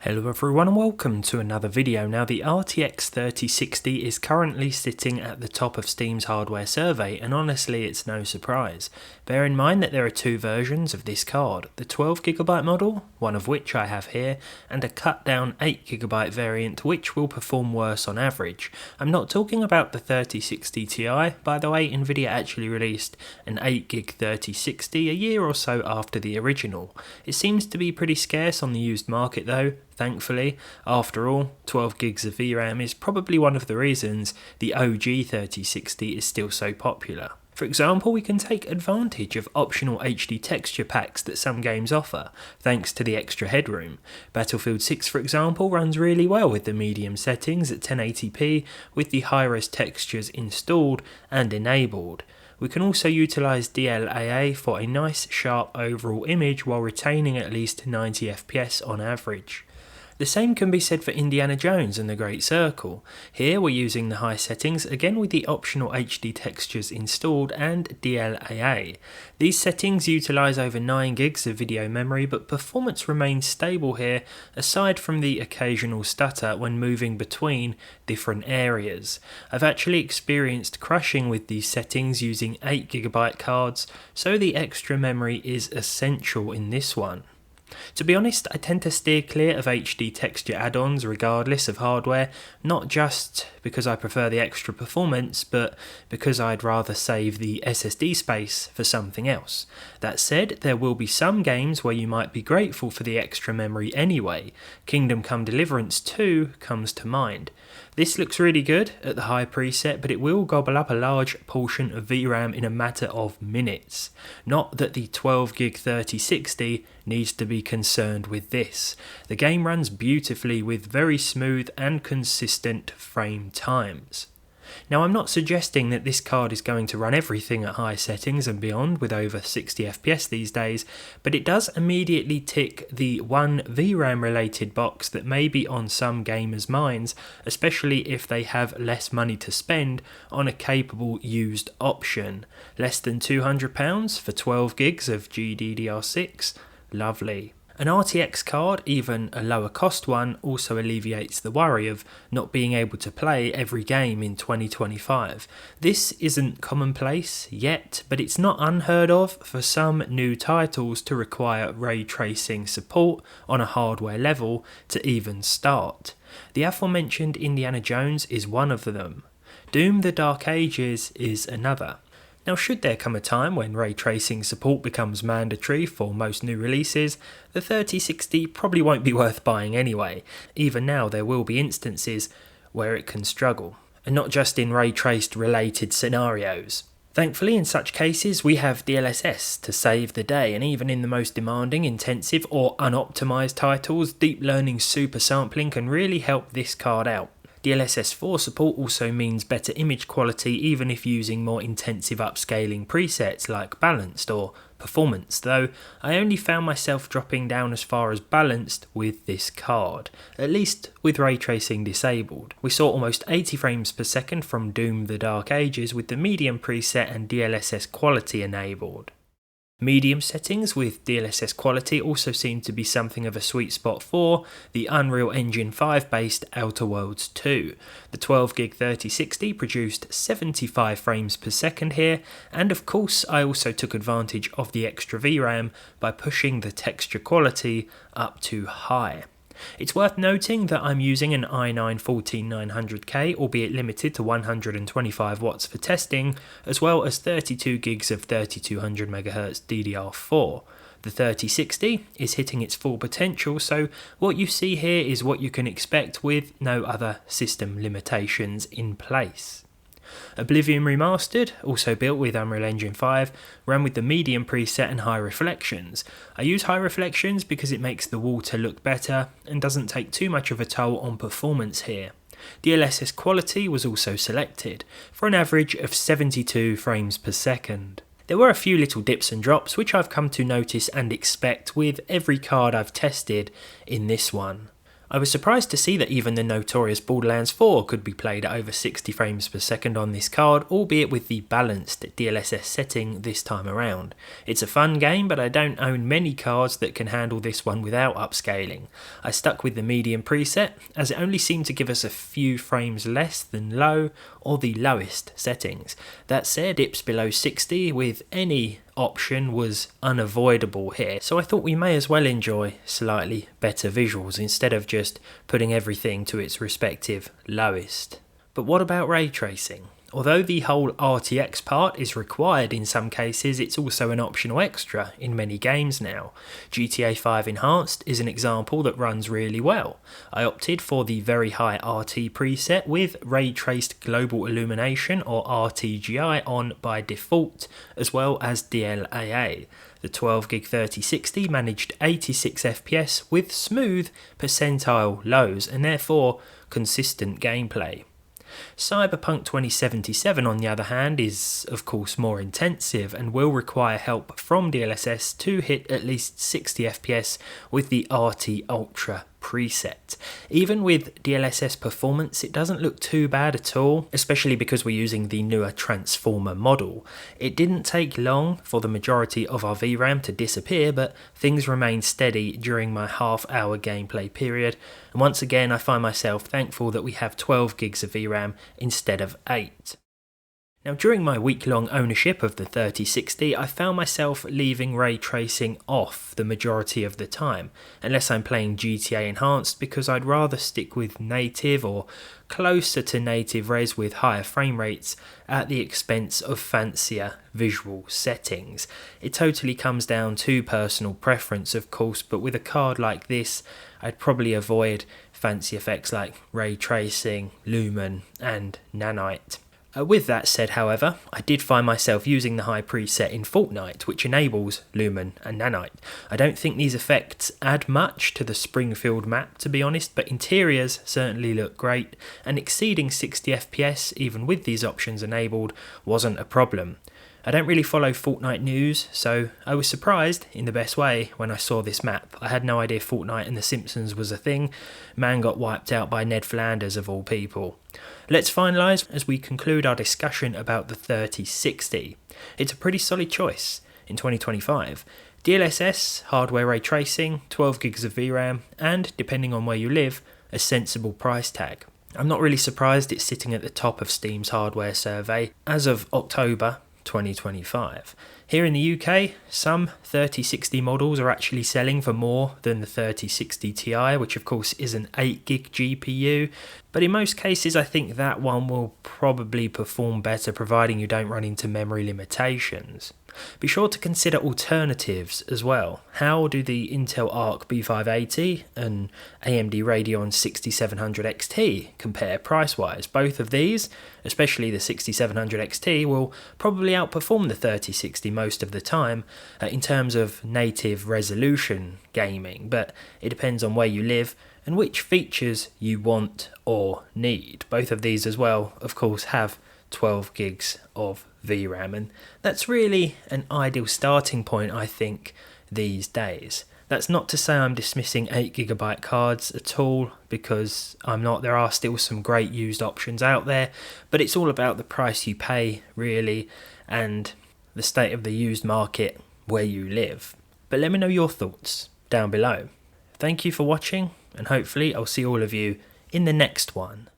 Hello everyone and welcome to another video. Now the RTX 3060 is currently sitting at the top of Steam's hardware survey, and honestly it's no surprise. Bear in mind that there are two versions of this card, the 12GB model, one of which I have here, and a cut down 8GB variant which will perform worse on average. I'm not talking about the 3060 Ti, by the way. Nvidia actually released an 8GB 3060 a year or so after the original. It seems to be pretty scarce on the used market though. Thankfully, after all, 12 gigs of VRAM is probably one of the reasons the OG 3060 is still so popular. For example, we can take advantage of optional HD texture packs that some games offer, thanks to the extra headroom. Battlefield 6, for example, runs really well with the medium settings at 1080p, with the high-res textures installed and enabled. We can also utilise DLAA for a nice sharp overall image while retaining at least 90 FPS on average. The same can be said for Indiana Jones and the Great Circle. Here we're using the high settings, again with the optional HD textures installed and DLAA. These settings utilise over 9 gigs of video memory, but performance remains stable here, aside from the occasional stutter when moving between different areas. I've actually experienced crushing with these settings using 8GB cards, so the extra memory is essential in this one. To be honest, I tend to steer clear of HD texture add-ons regardless of hardware, not just because I prefer the extra performance, but because I'd rather save the SSD space for something else. That said, there will be some games where you might be grateful for the extra memory anyway. Kingdom Come Deliverance 2 comes to mind. This looks really good at the high preset, but it will gobble up a large portion of VRAM in a matter of minutes. Not that the 12GB 3060 needs to be concerned with this. The game runs beautifully with very smooth and consistent frame times. Now, I'm not suggesting that this card is going to run everything at high settings and beyond with over 60 FPS these days, but it does immediately tick the one VRAM related box that may be on some gamers' minds, especially if they have less money to spend on a capable used option. Less than £200 for 12 gigs of GDDR6? Lovely. An RTX card, even a lower cost one, also alleviates the worry of not being able to play every game in 2025. This isn't commonplace yet, but it's not unheard of for some new titles to require ray tracing support on a hardware level to even start. The aforementioned Indiana Jones is one of them. Doom: The Dark Ages is another. Now, should there come a time when ray tracing support becomes mandatory for most new releases, the 3060 probably won't be worth buying anyway. Even now there will be instances where it can struggle, and not just in ray traced related scenarios. Thankfully, in such cases we have DLSS to save the day, and even in the most demanding, intensive or unoptimized titles, deep learning super sampling can really help this card out. DLSS 4 support also means better image quality even if using more intensive upscaling presets like balanced or performance, though I only found myself dropping down as far as balanced with this card, at least with ray tracing disabled. We saw almost 80 frames per second from Doom: The Dark Ages with the medium preset and DLSS quality enabled. Medium settings with DLSS quality also seem to be something of a sweet spot for the Unreal Engine 5 based Outer Worlds 2. The 12GB 3060 produced 75 frames per second here, and of course I also took advantage of the extra VRAM by pushing the texture quality up to high. It's worth noting that I'm using an i9-14900K, albeit limited to 125 watts for testing, as well as 32 gigs of 3200MHz DDR4. The 3060 is hitting its full potential, so what you see here is what you can expect with no other system limitations in place. Oblivion Remastered, also built with Unreal Engine 5, ran with the medium preset and high reflections. I use high reflections because it makes the water look better and doesn't take too much of a toll on performance here. DLSS quality was also selected, for an average of 72 frames per second. There were a few little dips and drops which I've come to notice and expect with every card I've tested in this one. I was surprised to see that even the notorious Borderlands 4 could be played at over 60 frames per second on this card, albeit with the balanced DLSS setting this time around. It's a fun game, but I don't own many cards that can handle this one without upscaling. I stuck with the medium preset, as it only seemed to give us a few frames less than low or the lowest settings. That said, dips below 60 with any option was unavoidable here, so I thought we may as well enjoy slightly better visuals instead of just putting everything to its respective lowest. But what about ray tracing? Although the whole RTX part is required in some cases, it's also an optional extra in many games now. GTA 5 Enhanced is an example that runs really well. I opted for the very high RT preset with Ray Traced Global Illumination or RTGI on by default, as well as DLAA. The 12GB 3060 managed 86 FPS with smooth percentile lows and therefore consistent gameplay. Cyberpunk 2077 on the other hand is of course more intensive and will require help from DLSS to hit at least 60 FPS with the RT Ultra preset. Even with DLSS performance, it doesn't look too bad at all, especially because we're using the newer transformer model. It didn't take long for the majority of our VRAM to disappear, but things remained steady during my half-hour gameplay period, and once again I find myself thankful that we have 12 gigs of VRAM instead of 8. Now, during my week-long ownership of the 3060, I found myself leaving ray tracing off the majority of the time, unless I'm playing GTA Enhanced, because I'd rather stick with native or closer to native res with higher frame rates at the expense of fancier visual settings. It totally comes down to personal preference, of course, but with a card like this, I'd probably avoid fancy effects like ray tracing, lumen, and nanite. With that said, however, I did find myself using the high preset in Fortnite, which enables lumen and nanite. I don't think these effects add much to the Springfield map, to be honest, but interiors certainly look great, and exceeding 60 FPS, even with these options enabled, wasn't a problem. I don't really follow Fortnite news, so I was surprised, in the best way, when I saw this map. I had no idea Fortnite and The Simpsons was a thing. Man got wiped out by Ned Flanders of all people. Let's finalise as we conclude our discussion about the 3060. It's a pretty solid choice in 2025. DLSS, hardware ray tracing, 12 gigs of VRAM, and, depending on where you live, a sensible price tag. I'm not really surprised it's sitting at the top of Steam's hardware survey as of October 2025. Here in the UK, some 3060 models are actually selling for more than the 3060 Ti, which of course is an 8GB GPU, but in most cases I think that one will probably perform better providing you don't run into memory limitations. Be sure to consider alternatives as well. How do the Intel Arc B580 and AMD Radeon 6700 XT compare price-wise? Both of these, especially the 6700 XT, will probably outperform the 3060 most of the time in terms of native resolution gaming, but it depends on where you live and which features you want or need. Both of these as well, of course, have 12 gigs of VRAM, and that's really an ideal starting point, I think, these days. That's not to say I'm dismissing 8GB cards at all, because I'm not. There are still some great used options out there, but it's all about the price you pay, really, and the state of the used market where you live. But let me know your thoughts down below. Thank you for watching, and hopefully I'll see all of you in the next one.